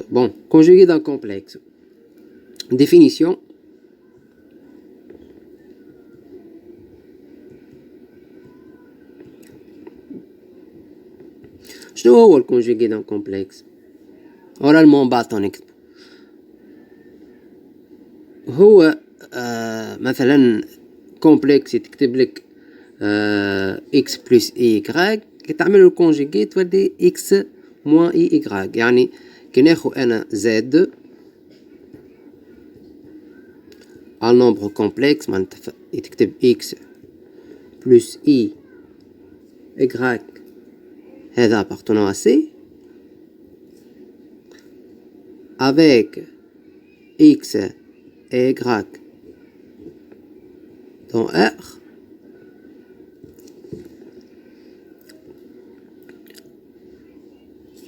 Bon, conjugué d'un complexe. Définition. شنو هو الكونجوغي دان كومبلكس؟ اورالمون بعد نكتب هو مثلا كومبلكس تكتب لك اكس بلس اي يكراك، كي تعمل الكونجوغي تولي اكس موان اي يكراك. يعني كي ناخو انا زد على نومبر كومبلكس معناتها تكتب اكس بلس اي يكراك، هذا appartenant à C avec x et y dans R,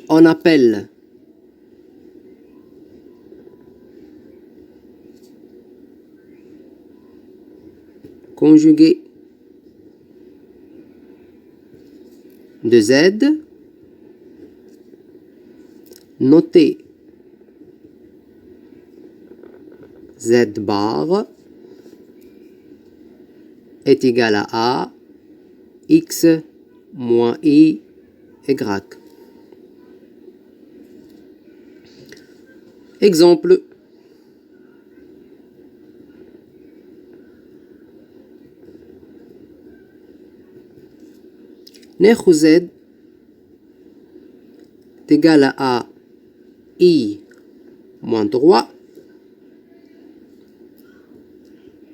on appelle conjugué de Z noté Z bar est égal à A x moins I y. Exemple. ناخذ Z est égal à I moins 3.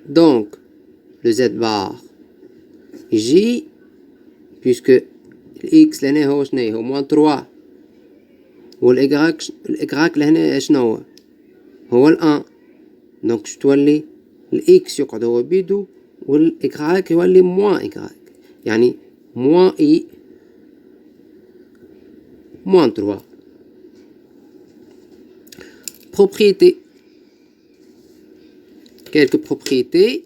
Donc, le Z bar J, puisque X لهنا هو شنو هو moins 3 والإكراك لهنا شنو هو الأن، دونك تولي الإكس يقعد هو بيدو والإكراك يولي موان إكراك، يعني موان إي موان 3. Propriété. Quelques propriétés.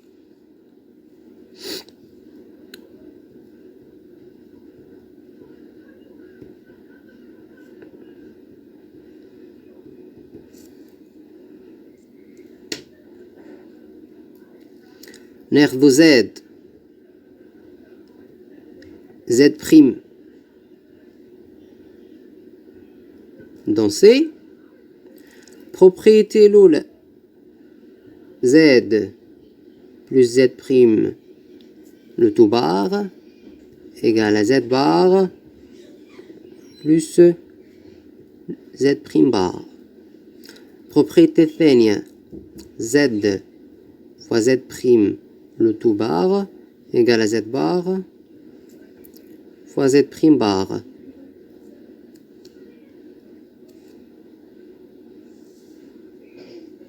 ناخذ Z Z prime dans C. Propriété الأولى Z plus Z prime le tout bar égale à Z bar plus Z prime bar. Propriété الثانية Z fois Z prime le tout bar égale à Z bar fois Z prime bar.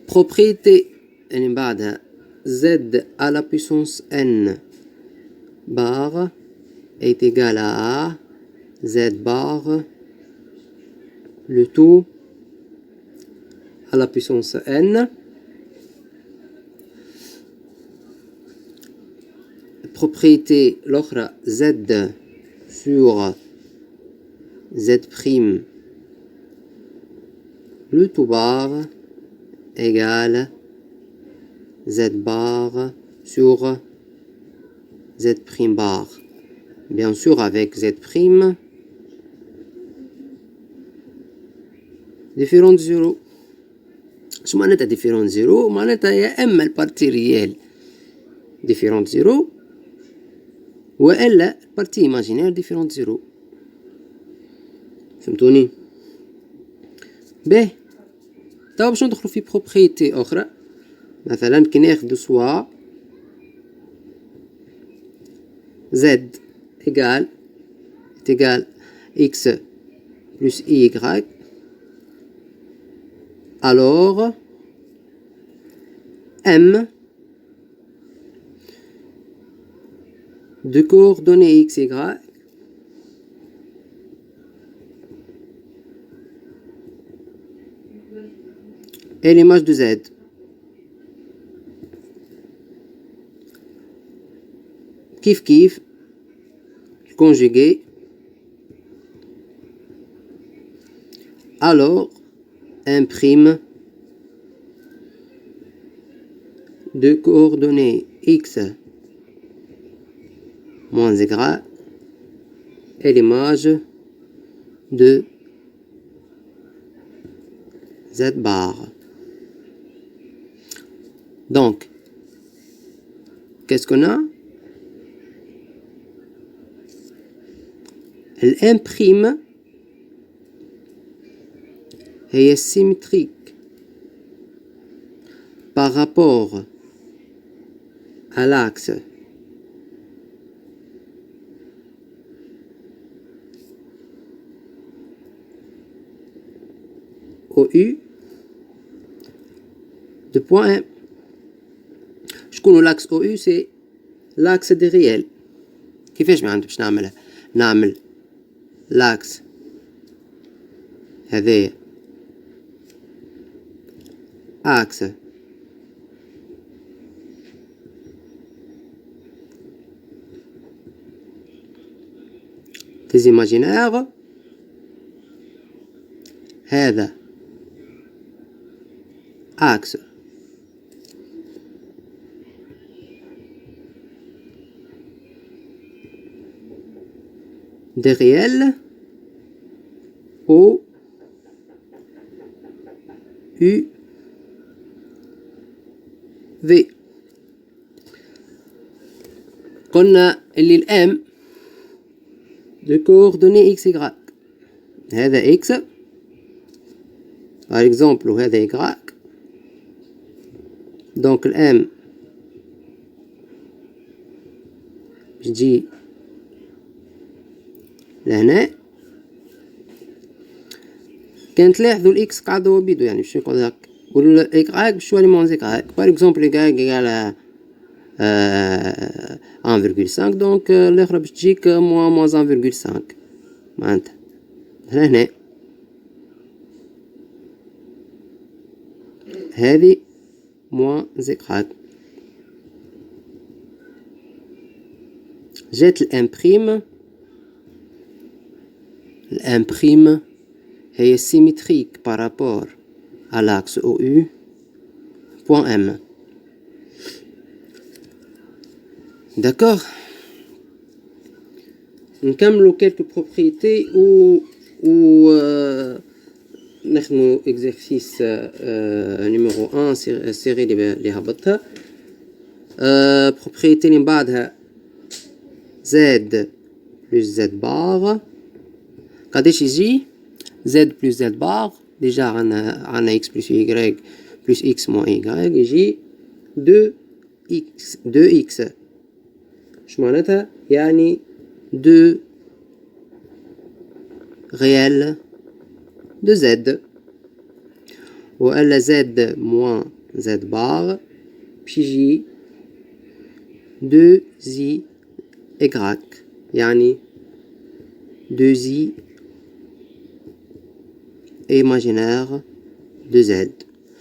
Propriété اللي بعدها Z à la puissance n bar est égal à Z bar le tout à la puissance n. Propriété l'autre Z sur Z prime le tout bar égale Z bar sur Z prime bar. Bien sûr avec Z prime différentes zéro. شو معناتها différentes zéro؟ معناتها يا اما البارتي ريال différentes zéro والا البارتي ايماجينير différentes zéro. فهمتوني؟ باهي توا باش ندخلو في بروبريتي اخرى. مثلا كي ناخدو سوا Z égal X plus Y, alors M de coordonnées X, Y est l'image de Z. Kif conjugué. Alors imprime de coordonnées x moins y est l'image de z bar. Donc, qu'est-ce qu'on a? L'imprime est symétrique par rapport à l'axe OU de point M. Je connais l'axe OU, c'est l'axe des réels. كيفاش معناتها باش نعملها؟ نعمل l'axe هذايا axe des imaginaires هذا axe des réels O U V. قلنا اللي الام de coordonnées x y هذا x par exemple وهذا y donc الام تجي لهنا كان تلاحظوا الاكس قاعد هو بيدو يعني باش نقول هاك والاكراك باش يولي مون اكراك باغ اكزومبل اكراك ايكال 1,5 دونك الاخرى باش تجيك موان 1,5 معناتها هنا هذه موان اكراك جات l'imprime est symétrique par rapport à l'axe OU, point M. D'accord? Nous avons quelques propriétés ou exercice numéro 1 série اللي هبطها propriété اللي بعدها Z plus Z bar قداش يجي Z plus Z bar déjà عنا X plus Y plus X moins Y يجي 2X شو معناتها يعني 2 réels de Z وإلا Z moins Z bar باش يجي 2Z Y يعني 2Z imaginaire de Z.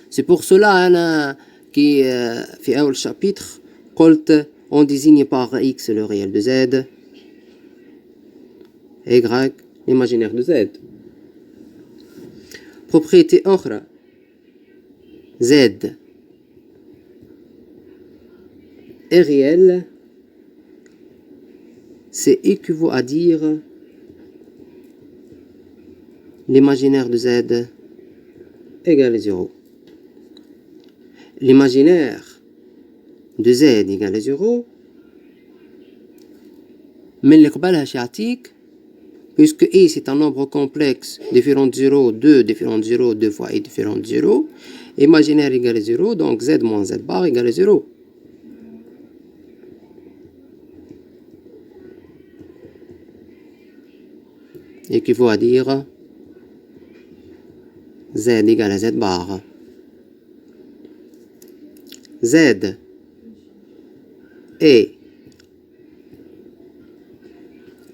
C'est pour cela qui في أول chapitre قلت on désigne par X le réel de Z, Y l'imaginaire de Z. Propriété أخرى Z est réel, c'est équivaut à dire l'imaginaire de Z égale 0. L'imaginaire de Z égale 0 mais اللي قبلها شيعطيك puisque i c'est un nombre complexe différent de 0, 2 différent de 0, 2 fois i différent de 0, imaginaire égale 0, donc Z moins Z bar égale 0. Équivaut à dire Z égale à Z bar. Z est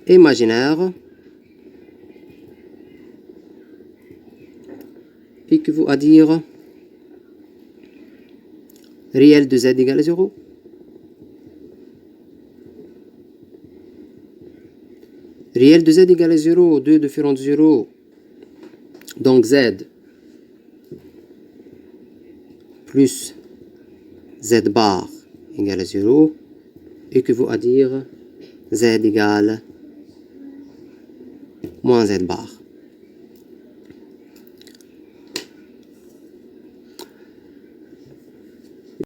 imaginaire équivaut à dire réel de Z égale à 0. Réel de Z égale à 0, 2 différent de 0, donc Z plus z bar égale à 0 équivaut à dire z égale moins z bar.